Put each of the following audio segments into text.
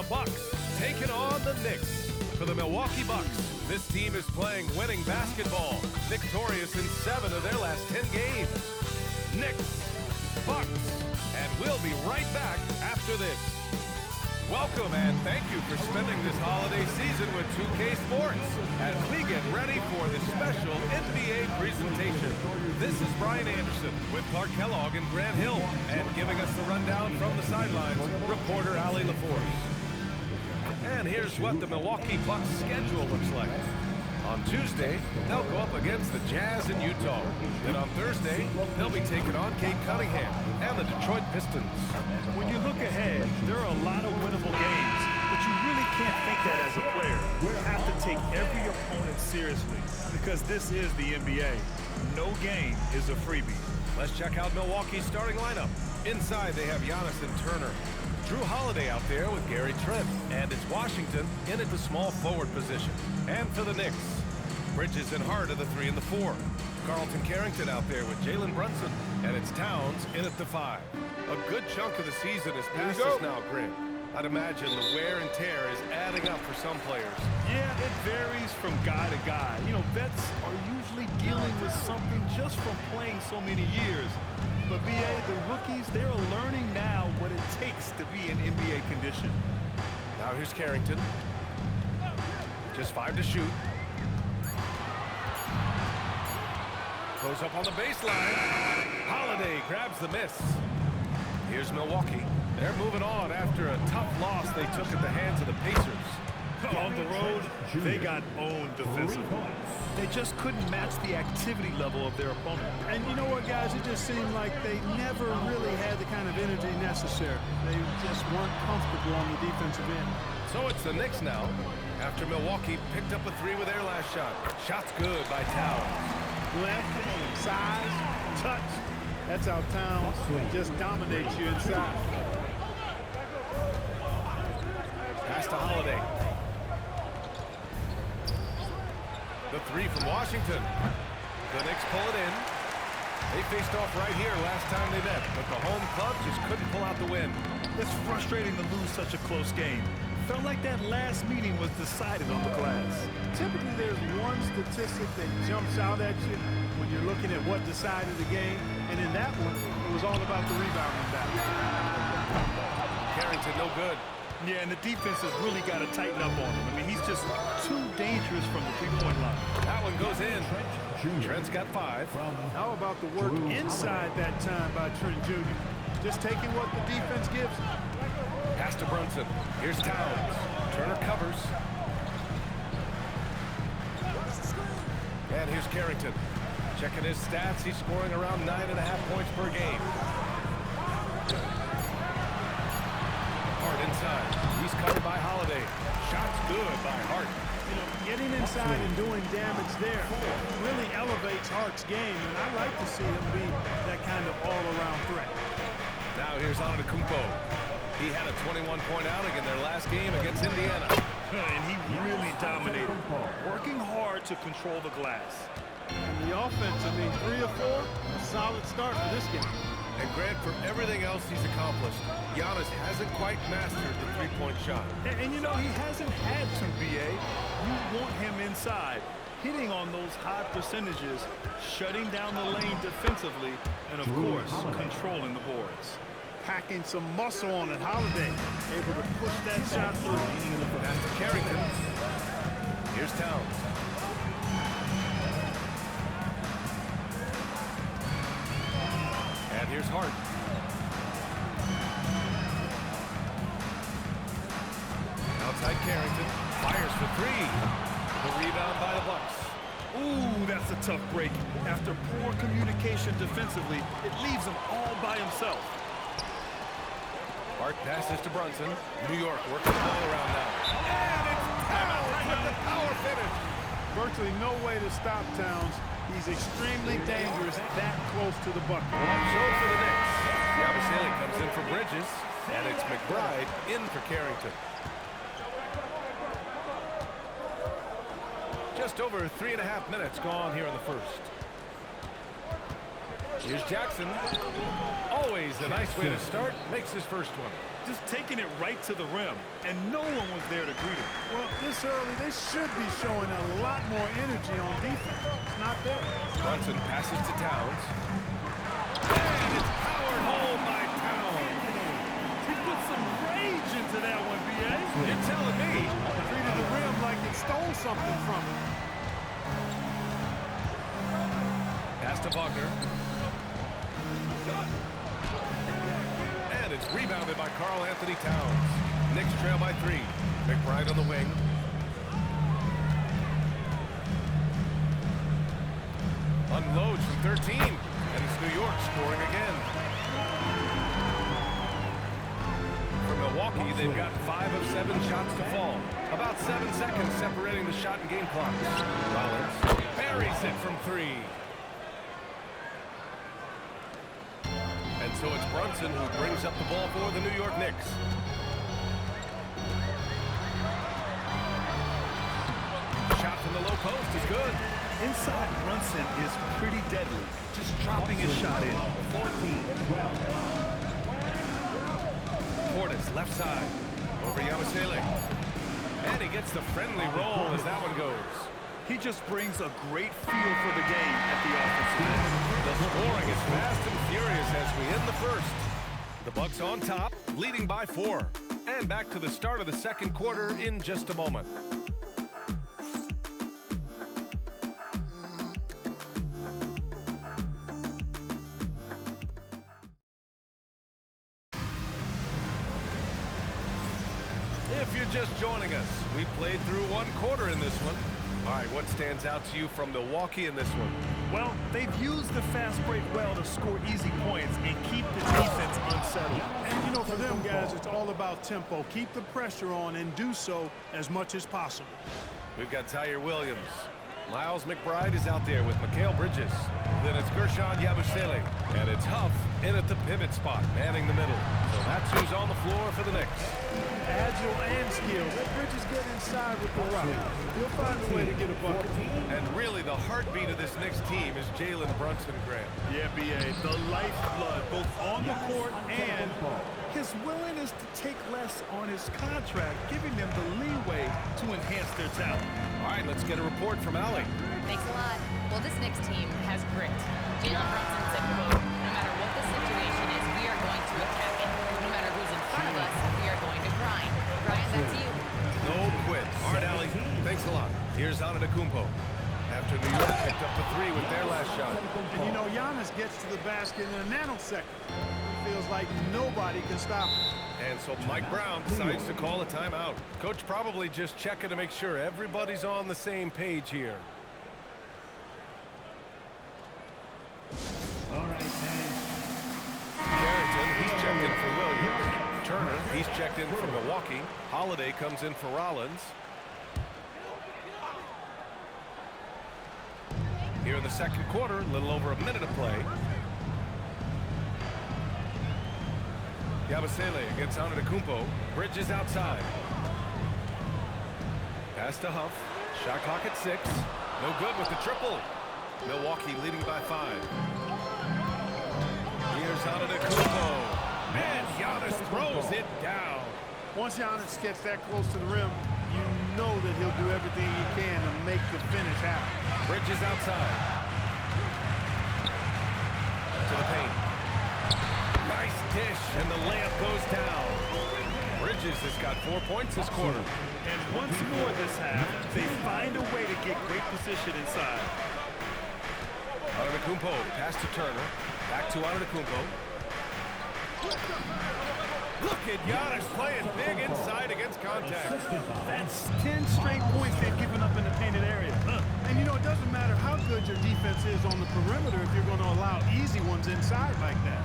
Bucks taking on the Knicks. For the Milwaukee Bucks, this team is playing winning basketball, victorious in 7 of their last 10 games. Knicks, Bucks, and we'll be right back after this. Welcome and thank you for spending this holiday season with 2K Sports as we get ready for this special NBA presentation. This is Brian Anderson with Clark Kellogg and Grant Hill, and giving us the rundown from the sidelines, reporter Allie LaForce. And here's what the Milwaukee Bucks schedule looks like. On Tuesday, they'll go up against the Jazz in Utah. Then on Thursday, they'll be taking on Cade Cunningham and the Detroit Pistons. When you look ahead, there are a lot of winnable games, but you really can't think that as a player. You have to take every opponent seriously because this is the NBA. No game is a freebie. Let's check out Milwaukee's starting lineup. Inside, they have Giannis and Turner. Drew Holiday out there with Gary Trent. And it's Washington in at the small forward position. And for the Knicks, Bridges and Hart are the 3 and the 4. Carlton Carrington out there with Jalen Brunson. And it's Towns in at the 5. A good chunk of the season is past us now, Grant. I'd imagine the wear and tear is adding up for some players. Yeah, it varies from guy to guy. You know, vets are usually dealing with something just from playing so many years. But BA, the rookies, they're learning now what it takes to be in NBA condition. Now here's Carrington. Just 5 to shoot. Goes up on the baseline. Holiday grabs the miss. Here's Milwaukee. They're moving on after a tough loss they took at the hands of the Pacers. On the road, they got owned defensively. They just couldn't match the activity level of their opponent. And you know what, guys? It just seemed like they never really had the kind of energy necessary. They just weren't comfortable on the defensive end. So it's the Knicks now, after Milwaukee picked up a 3 with their last shot. Shot's good by Towns. Length, size, touch. That's how Towns just dominates you inside. Pass to Holiday. The 3 from Washington. The Knicks pull it in. They faced off right here last time they met, but the home club just couldn't pull out the win. It's frustrating to lose such a close game. Felt like that last meeting was decided on the glass. Typically, there's one statistic that jumps out at you when you're looking at what decided the game, and in that one, it was all about the rebounding battle. Carrington, no good. Yeah, and the defense has really got to tighten up on him. I mean, he's just too dangerous from the three-point line. That one goes in. Trent's got 5. How about the work inside that time by Trent Jr.? Just taking what the defense gives him. Pass to Brunson. Here's Towns. Turner covers. And here's Carrington. Checking his stats, he's scoring around 9.5 points per game. Hart inside. He's covered by Holiday. Shot's good by Hart. You know, getting inside and doing damage there really elevates Hart's game, and I like to see him be that kind of all-around threat. Now here's Antetokounmpo. He had a 21-point outing in their last game against Indiana. And he really dominated, working hard to control the glass. And the offense, I mean, 3 or 4, a solid start for this game. And Grant, for everything else he's accomplished, Giannis hasn't quite mastered the three-point shot. And you know, he hasn't had to, BA. You want him inside, hitting on those high percentages, shutting down the lane defensively, and of course, controlling the boards. Packing some muscle on it. Holiday able to push that shot through. Pass to Carrington. Here's Towns. And here's Hart. Outside Carrington. Fires for 3. The rebound by the Bucks. Ooh, that's a tough break. After poor communication defensively, it leaves him all by himself. Hart passes to Brunson. New York working the ball around now. And it's Towns with the power finish. Virtually no way to stop Towns. He's extremely dangerous that close to the bucket. So for the Knicks, Yabusele comes in for Bridges, and it's McBride in for Carrington. Just over 3.5 minutes gone here in the first. Here's Jackson. Always a nice way to start. Makes his first one. just taking it right to the rim, and no one was there to greet him. Well, this early, they should be showing a lot more energy on defense. It's not there. Brunson passes to Towns. And it's powered home by Towns. He put some rage into that one, B.A. You're telling me. Treated the rim like it stole something from him. Pass to Wagner. And it's rebounded by Karl-Anthony Towns. Knicks trail by 3. McBride on the wing. Unloads from 13. And it's New York scoring again. For Milwaukee, they've got 5 of 7 shots to fall. About 7 seconds separating the shot and game clock. Rollins buries it from 3. And so it's Brunson who brings up the ball for the New York Knicks. Shot from the low post is good. Inside, Brunson is pretty deadly, just dropping his shot in. 14. Portis left side over Yabusele. And he gets the friendly roll as that one goes. He just brings a great feel for the game at the offensive end. The scoring is fast and furious as we end the first. The Bucks on top, leading by 4. And back to the start of the second quarter in just a moment. If you're just joining us, we played through one quarter in this one. All right, what stands out to you from Milwaukee in this one? Well, they've used the fast break well to score easy points and keep the defense unsettled. And, you know, for them guys, it's all about tempo. Keep the pressure on and do so as much as possible. We've got Tyre Williams. Miles McBride is out there with Mikal Bridges. Then it's Guerschon Yabusele. And it's Huff in at the pivot spot, manning the middle. So that's who's on the floor for the Knicks. Agile and skilled. Let Bridges get inside with the rock. He'll find a way to get a bucket. And really, the heartbeat of this Knicks team is Jalen Brunson, Grant. Yeah, B.A., the lifeblood, both on the court and his willingness to take less on his contract, giving them the leeway to enhance their talent. All right, let's get a report from Allie. Thanks a lot. Well, this Knicks team has grit. Jalen Brunson said, quote, no matter what the situation is, we are going to attack it. No matter who's in front of us, we are going to grind. Brian, back to you. No quit. All right, Allie, thanks a lot. Here's Antetokounmpo. After New York picked up the 3 with their last shot. And you know, Giannis gets to the basket in a nanosecond. It feels like nobody can stop him. And so Mike Brown decides to call a timeout. Coach probably just checking to make sure everybody's on the same page here. All right, Carrington, he's checked in for Williams. Turner, he's checked in for Milwaukee. Holiday comes in for Rollins. Here in the second quarter, a little over a minute of play. Yabusele against Antetokounmpo. Bridges outside. Pass to Huff. Shot clock at 6. No good with the triple. Milwaukee leading by 5. Here's Antetokounmpo. And Giannis throws it down. Once Giannis gets that close to the rim, you know that he'll do everything he can to make the finish happen. Bridges outside. To the paint. Nice dish, and the layup goes down. Bridges has got 4 points this quarter. And once more this half, they find a way to get great position inside. Antetokounmpo, pass to Turner. Back to Antetokounmpo. Look at Giannis playing big inside against contact. That's 10 straight points they've given up in the painted area. And you know, it doesn't matter how good your defense is on the perimeter if you're going to allow easy ones inside like that.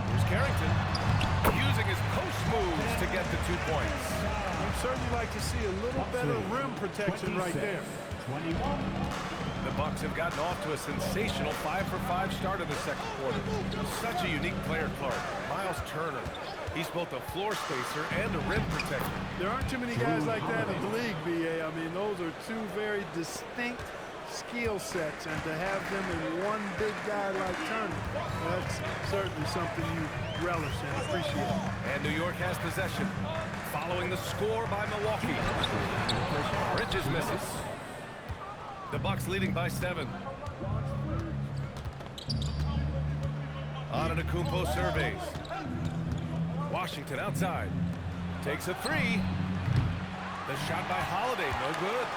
Here's Carrington using his post moves to get the 2 points. You'd certainly like to see a little better rim protection right there. 21. The Bucks have gotten off to a sensational 5-for-5 start in the second quarter. Such a unique player, Clark. Miles Turner. He's both a floor spacer and a rim protector. There aren't too many guys like that in the league, B.A. I mean, those are two very distinct skill sets, and to have them in one big guy like Turner, that's certainly something you relish and appreciate. And New York has possession. Following the score by Milwaukee. Bridges misses. The Bucks leading by 7. Antetokounmpo surveys. Washington outside. Takes a 3. The shot by Holiday, no good.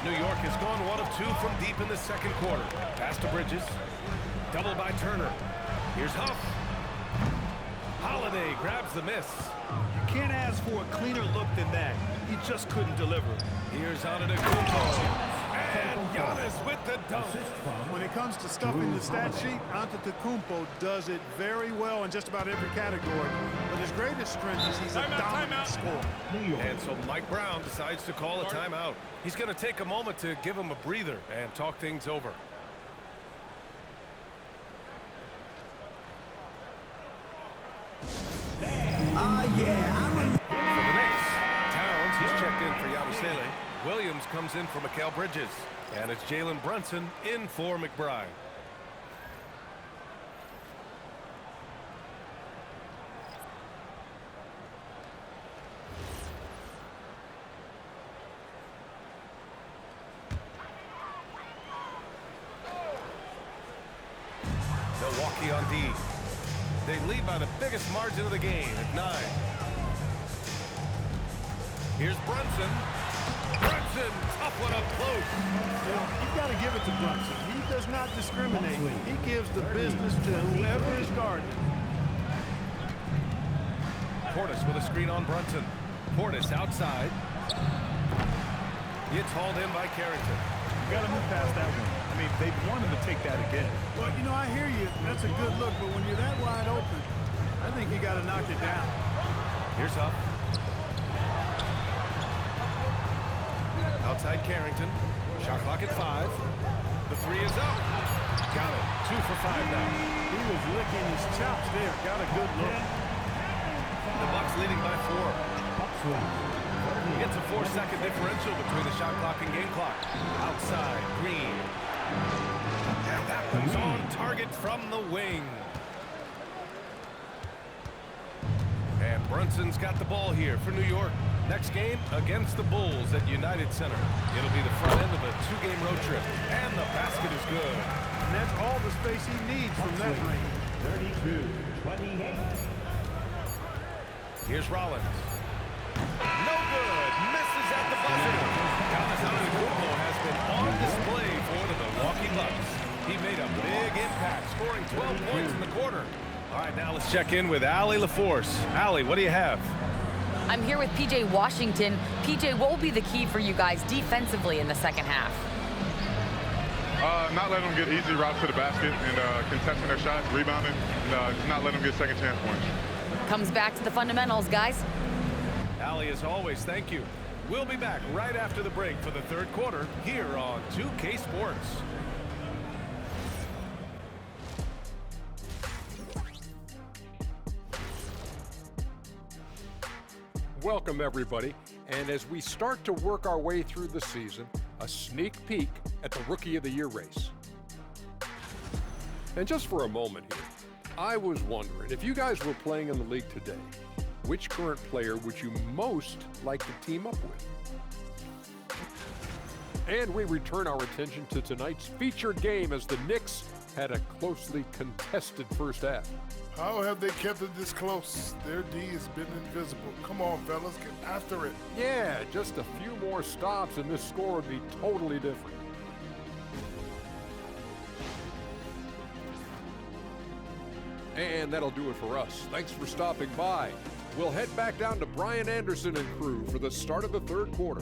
New York has gone 1 of 2 from deep in the second quarter. Pass to Bridges. Double by Turner. Here's Huff. Holiday grabs the miss. You can't ask for a cleaner look than that. He just couldn't deliver. Here's Antetokounmpo. And Giannis with the dunk. When it comes to stuffing the stat sheet, Antetokounmpo does it very well in just about every category. But his greatest strength is he's a dominant scorer. And so Mike Brown decides to call a timeout. He's going to take a moment to give him a breather and talk things over. For the Knicks, Towns, he's checked in for Yabusele. Williams comes in for Mikal Bridges. And it's Jalen Brunson in for McBride. Milwaukee on D. They lead by the biggest margin of the game at 9. Here's Brunson. Brunson, tough one up close. Well, you've got to give it to Brunson. He does not discriminate. He gives the business to whoever is guarding. Portis with a screen on Brunson. Portis outside. It's hauled in by Carrington. You got to move past that one. I mean, they want him to take that again. Well, you know, I hear you. That's a good look, but when you're that wide open, I think you got to knock it down. Here's Huff. Outside Carrington. Shot clock at 5. The 3 is up. Got it. 2 for 5 now. He was licking his chops there. Got a good look. The Bucks leading by 4. It's a 4-second differential between the shot clock and game clock. Outside, Green. And that one's on target from the wing. And Brunson's got the ball here for New York. Next game against the Bulls at United Center. It'll be the front end of a 2-game road trip. And the basket is good. And that's all the space he needs from that range. 32-28. Here's Rollins. No good. Misses at the buzzer. Giannis Antetokounmpo has been on display for the Milwaukee Bucks. He made a big impact, scoring 12 points in the quarter. All right, now let's check in with Allie LaForce. Allie, what do you have? I'm here with PJ Washington. PJ, what will be the key for you guys defensively in the second half? Not letting them get easy routes to the basket and contesting their shots, rebounding, and just not letting them get second chance points. Comes back to the fundamentals, guys. Allie, as always, thank you. We'll be back right after the break for the third quarter here on 2K Sports. Welcome, everybody. And as we start to work our way through the season, a sneak peek at the Rookie of the Year race. And just for a moment here, I was wondering, if you guys were playing in the league today, which current player would you most like to team up with? And we return our attention to tonight's featured game as the Knicks had a closely contested first half. How have they kept it this close? Their D has been invisible. Come on, fellas, get after it. Yeah, just a few more stops and this score would be totally different. And that'll do it for us. Thanks for stopping by. We'll head back down to Brian Anderson and crew for the start of the third quarter.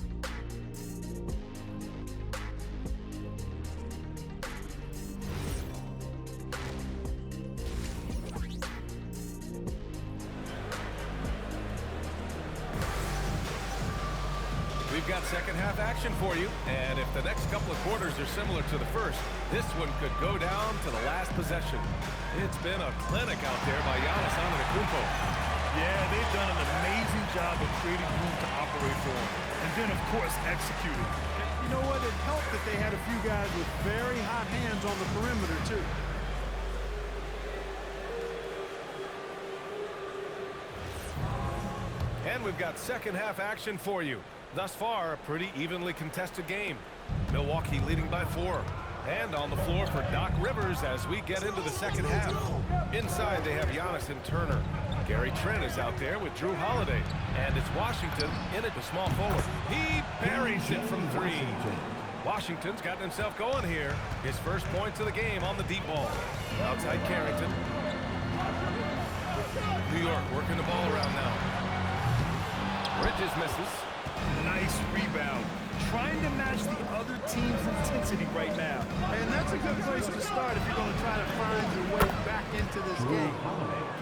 We've got second half action for you, and if the next couple of quarters are similar to the first, this one could go down to the last possession. It's been a clinic out there by Giannis Antetokounmpo. Yeah, they've done an amazing job but creating room to operate for him. And then, of course, executing. You know what? It helped that they had a few guys with very hot hands on the perimeter, too. And we've got second half action for you. Thus far, a pretty evenly contested game. Milwaukee leading by 4. And on the floor for Doc Rivers as we get into the second half. Inside, they have Giannis and Turner. Gary Trent is out there with Drew Holiday. And it's Washington in at the small forward. He buries it from 3. Washington's gotten himself going here. His first points of the game on the deep ball. Outside Carrington. New York working the ball around now. Bridges misses. Nice rebound. Trying to match the other team's intensity right now. And that's a good place to start if you're going to try to find your way back into this game.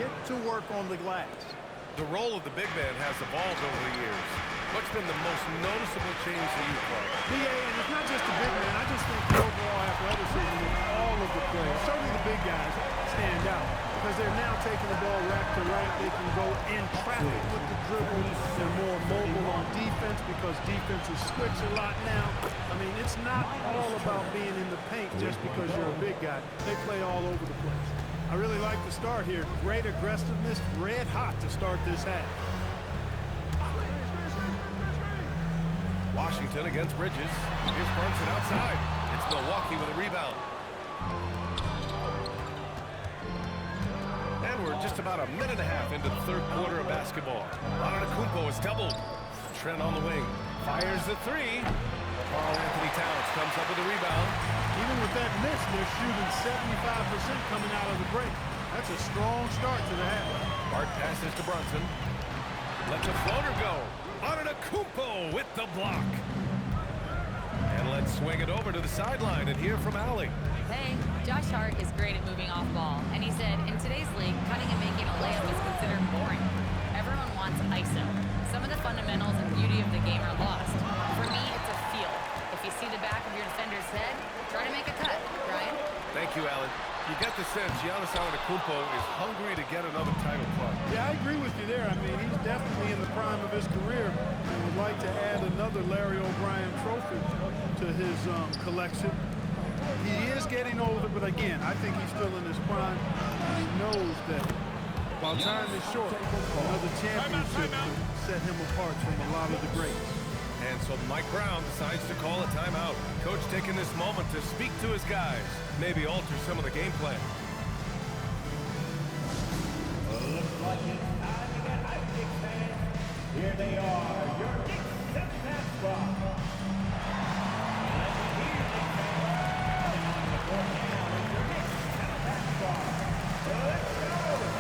Get to work on the glass. The role of the big man has evolved over the years. What's been the most noticeable change to you, Clark? BA, and it's not just the big man. I just think the overall athleticism of all of the players, certainly the big guys, stand out. Because they're now taking the ball rack to rack. They can go in traffic with the dribble. They're more mobile on defense because defenses switch a lot now. I mean, it's not all about being in the paint just because you're a big guy. They play all over the place. I really like the start here. Great aggressiveness, red hot to start this half. Washington against Bridges. Here's Brunson outside. It's Milwaukee with a rebound. And we're just about a minute and a half into the third quarter of basketball. Antetokounmpo is doubled. Trent on the wing. Fires the 3. Karl Anthony Towns comes up with a rebound. Even with that miss, they're shooting 75% coming out of the break. That's a strong start to the half. Hart passes to Brunson. Let the floater go. Antetokounmpo with the block. And let's swing it over to the sideline and hear from Allie. Hey, Josh Hart is great at moving off ball, and he said, in today's league, cutting and making a layup is considered boring. Everyone wants ISO. Some of the fundamentals and beauty of the game are lost. For me, it's a feel. If you see the back of your defender's head, try to make a cut, Brian. Thank you, Allen. You get the sense Giannis Antetokounmpo is hungry to get another title plug. Yeah, I agree with you there. I mean, he's definitely in the prime of his career and would like to add another Larry O'Brien trophy to his collection. He is getting older, but again, I think he's still in his prime. And he knows that while time is short, another championship could set him apart from a lot of the greats. And so Mike Brown decides to call a timeout. Coach taking this moment to speak to his guys, maybe alter some of the game plan. Looks like it's time to get hyped, Knicks fans. Here they are, your Knicks second half squad. Let's hear Knicks fans. Coming on the court now is your Knicks second half squad. Let's go!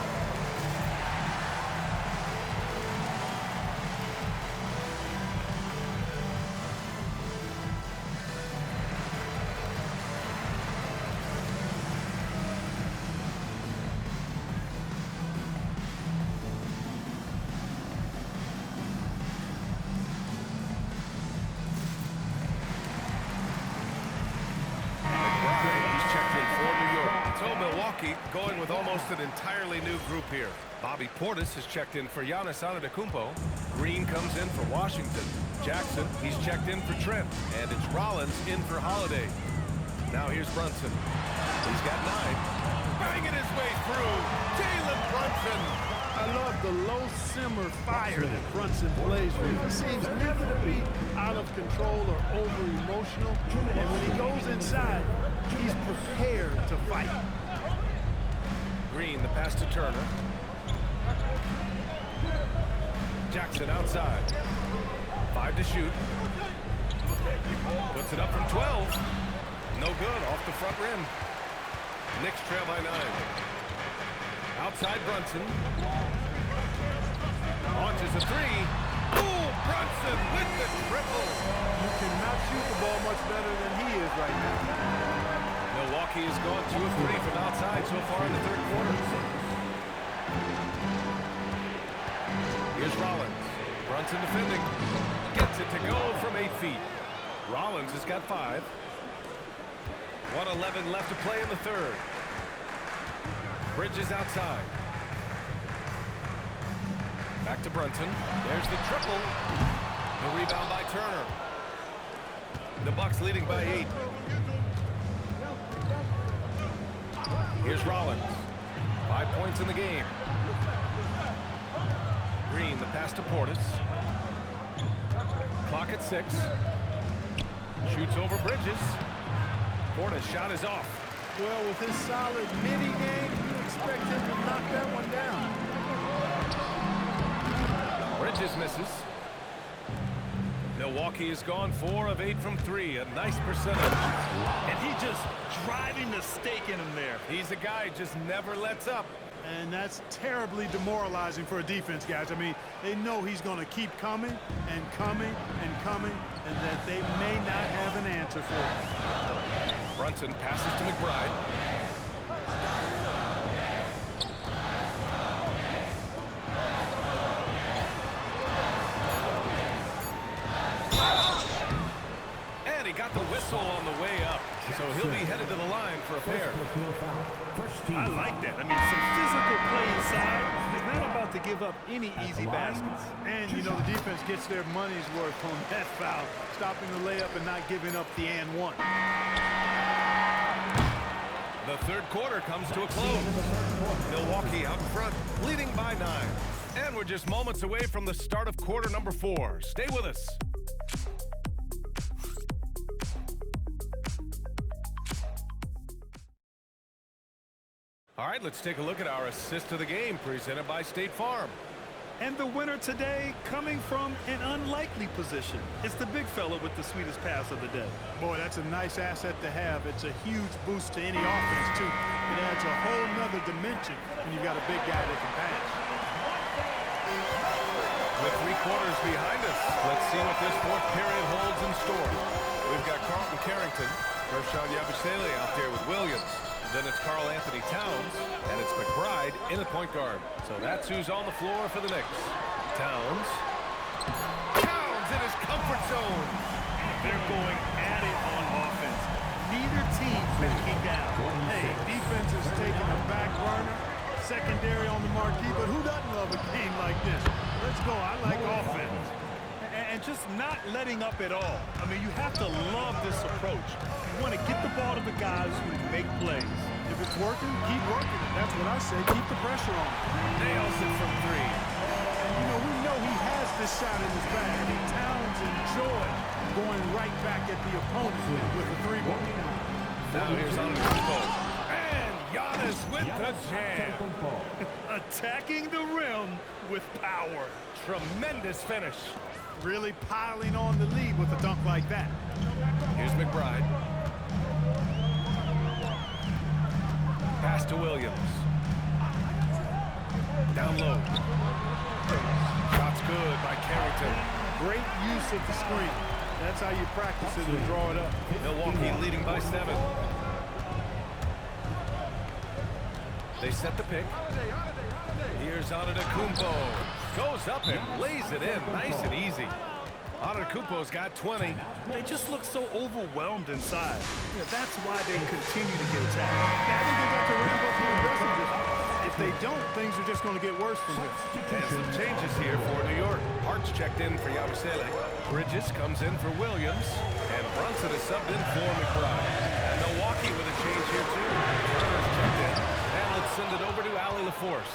Going with almost an entirely new group here. Bobby Portis has checked in for Giannis Antetokounmpo. Green comes in for Washington. Jackson, he's checked in for Trent. And it's Rollins in for Holiday. Now here's Brunson. He's got 9. Banging his way through. Jalen Brunson. I love the low simmer fire that Brunson plays with. He seems never to be out of control or over emotional. And when he goes inside, he's prepared to fight. Green, the pass to Turner. Jackson outside. 5 to shoot. Puts it up from 12. No good, off the front rim. Knicks trail by 9. Outside Brunson. Launches a 3. Ooh, Brunson with the triple. You cannot shoot the ball much better than he is right now. Milwaukee has gone 2 of 3 from outside so far in the third quarter. Here's Rollins. Brunson defending. Gets it to go from 8 feet. Rollins has got 5. 1:11 left to play in the third. Bridges outside. Back to Brunson. There's the triple. The rebound by Turner. The Bucks leading by 8. Here's Rollins. 5 points in the game. Green, the pass to Portis. Clock at 6. Shoots over Bridges. Portis' shot is off. Well, with his solid midi game, you expect him to knock that one down. Bridges misses. Milwaukee has gone 4 of 8 from 3. A nice percentage. And he just driving the stake in him there. He's a guy who just never lets up. And that's terribly demoralizing for a defense, guys. I mean, they know he's going to keep coming and coming and coming, and that they may not have an answer for it. Brunson passes to McBride. And he got the whistle on the way up. So he'll be headed to the line for a pair. I like that. I mean, some physical play inside. He's not about to give up any easy baskets. And, you know, the defense gets their money's worth on that foul, stopping the layup and not giving up the and one. The third quarter comes to a close. Milwaukee out front, leading by 9. And we're just moments away from the start of quarter number 4. Stay with us. All right, let's take a look at our assist of the game presented by State Farm. And the winner today coming from an unlikely position. It's the big fella with the sweetest pass of the day. Boy, that's a nice asset to have. It's a huge boost to any offense, too. It adds a whole nother dimension when you've got a big guy that can pass. With 3 quarters behind us, let's see what this fourth period holds in store. We've got Carlton Carrington, Ersan Yabusele out there with Williams. Then it's Karl Anthony Towns, and it's McBride in at point guard. So that's who's on the floor for the Knicks. Towns in his comfort zone. They're going at it on offense. Neither team backing down. Hey, defense is taking a back burner, secondary on the marquee, but who doesn't love a game like this? Let's go. I like offense. And just not letting up at all. I mean, you have to love this approach. You want to get the ball to the guys who make plays. If it's working, keep working it. That's what I say. Keep the pressure on. Nails it from 3. And, you know, we know he has this shot in his bag. And Towns enjoys going right back at the opponent with the 3-ball. Now here's Antetokounmpo. And Giannis with the jam. Attacking the rim with power. Tremendous finish. Really piling on the lead with a dunk like that. Here's McBride. Pass to Williams. Down low. Shot's good by Carrington. Great use of the screen. That's how you practice it and draw it up. Milwaukee leading by 7. They set the pick. Here's Antetokounmpo. Goes up and lays it in nice and easy. Antetokounmpo's got 20. They just look so overwhelmed inside. Yeah, that's why they continue to get attacked. I think they got to ramp up the aggressiveness. If they don't, things are just going to get worse from here. And some changes here for New York. Hart's checked in for Yabusele. Bridges comes in for Williams. And Brunson is subbed in for McBride. And Milwaukee with a change here too. Turner's checked in. And let's send it over to Allie LaForce.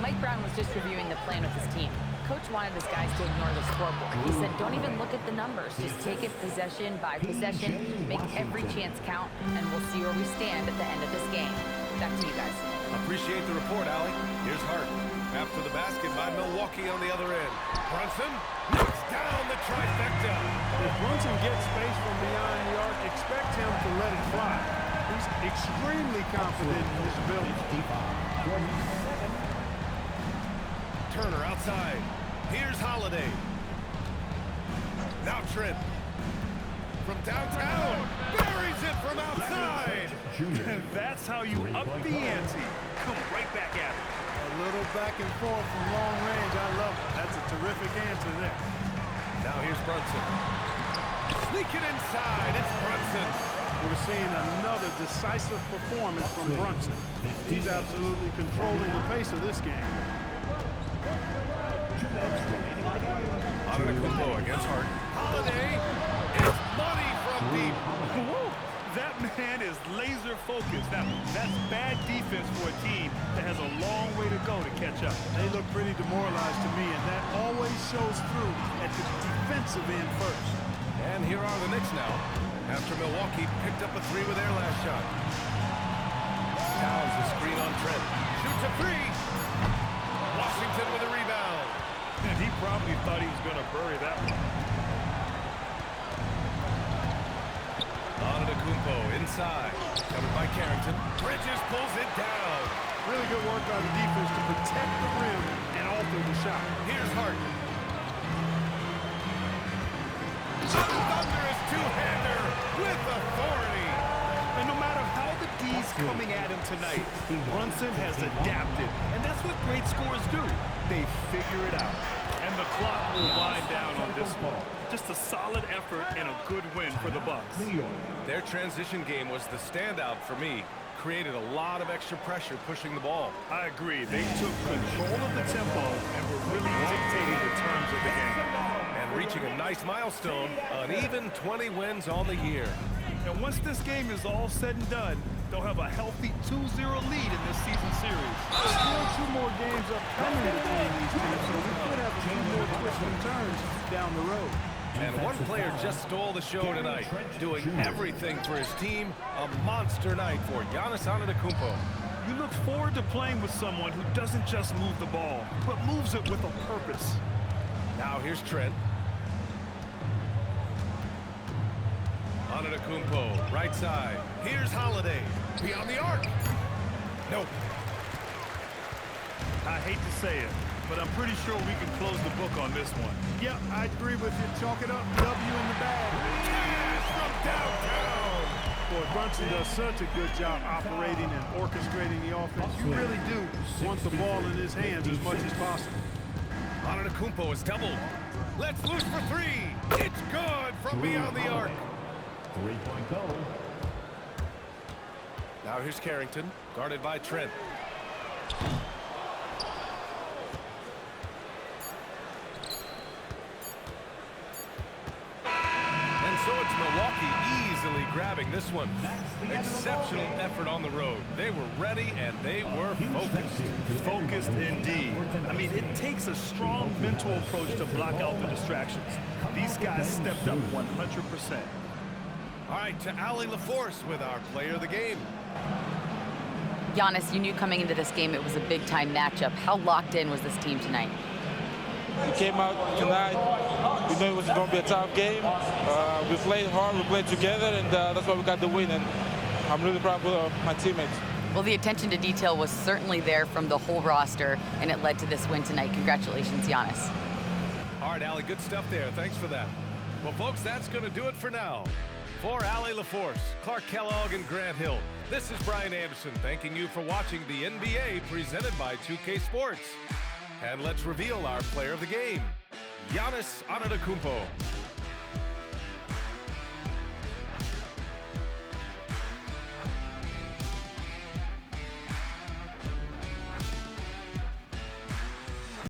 Mike Brown was just reviewing the plan with his team. Coach wanted his guys to ignore the scoreboard. He said, don't even look at the numbers. Just take it possession by possession, make every chance count, and we'll see where we stand at the end of this game. Back to you guys. Appreciate the report, Allie. Here's Hart. After the basket by Milwaukee on the other end. Brunson knocks down the trifecta. If Brunson gets space from behind the arc, expect him to let it fly. He's extremely confident in his ability. Turner outside. Here's Holiday. Now Trent. From downtown. Buries it from outside. And that's how you up the ante. Come right back at it. A little back and forth from long range. I love it. That's a terrific answer there. Now here's Brunson. Sneaking inside. It's Brunson. We're seeing another decisive performance from Brunson. He's absolutely controlling the pace of this game. Antetokounmpo against Hart. Holiday. It's money from deep. Whoa, that man is laser focused. Now, that's bad defense for a team that has a long way to go to catch up. They look pretty demoralized to me, and that always shows through at the defensive end first. And here are the Knicks now, after Milwaukee picked up a three with their last shot. Towns the screen on Trent. Shoots a three. Washington with a rebound. And he probably thought he was going to bury that one. Antetokounmpo inside. Covered by Carrington. Bridges pulls it down. Really good work by the defense to protect the rim and alter the shot. Here's Harden. Thunderous two-hander with authority. And no matter how the D's coming at him tonight, Brunson has adapted. And that's what great scorers do. They figure it out. And the clock will wind down on this one. Just a solid effort and a good win for the Bucks. Their transition game was the standout for me. Created a lot of extra pressure pushing the ball. I agree. They took control of the tempo and were really dictating the terms of the game. And reaching a nice milestone, an even 20 wins on the year. And once this game is all said and done, they'll have a healthy 2-0 lead in this season series. Still 2 more games upcoming between these teams, so we could have a few more twists and turns down the road. And one player just stole the show tonight, doing everything for his team. A monster night for Giannis Antetokounmpo. You look forward to playing with someone who doesn't just move the ball, but moves it with a purpose. Now here's Trent. Antetokounmpo, right side. Here's Holiday. Beyond the arc. Nope. I hate to say it, but I'm pretty sure we can close the book on this one. Yeah, I agree with you. Chalk it up. W in the bag. Cash from downtown. Boy, Brunson does such a good job operating and orchestrating the offense. You really do want the ball in his hands as much as possible. Antetokounmpo is doubled. Let's loose for three. It's good from beyond the arc. 3-point goal. Now here's Carrington, guarded by Trent. And so it's Milwaukee easily grabbing this one. Exceptional effort on the road. They were ready and they were focused. Focused indeed. I mean, it takes a strong mental approach to block out the distractions. These guys stepped up 100%. All right, to Allie LaForce with our player of the game. Giannis, you knew coming into this game it was a big-time matchup. How locked in was this team tonight? We came out tonight, we knew it was going to be a tough game. We played hard, we played together, and that's why we got the win. And I'm really proud of my teammates. Well, the attention to detail was certainly there from the whole roster, and it led to this win tonight. Congratulations, Giannis. All right, Allie, good stuff there. Thanks for that. Well, folks, that's going to do it for now. For Allie LaForce, Clark Kellogg, and Grant Hill, this is Brian Anderson thanking you for watching the NBA presented by 2K Sports. And let's reveal our player of the game, Giannis Antetokounmpo.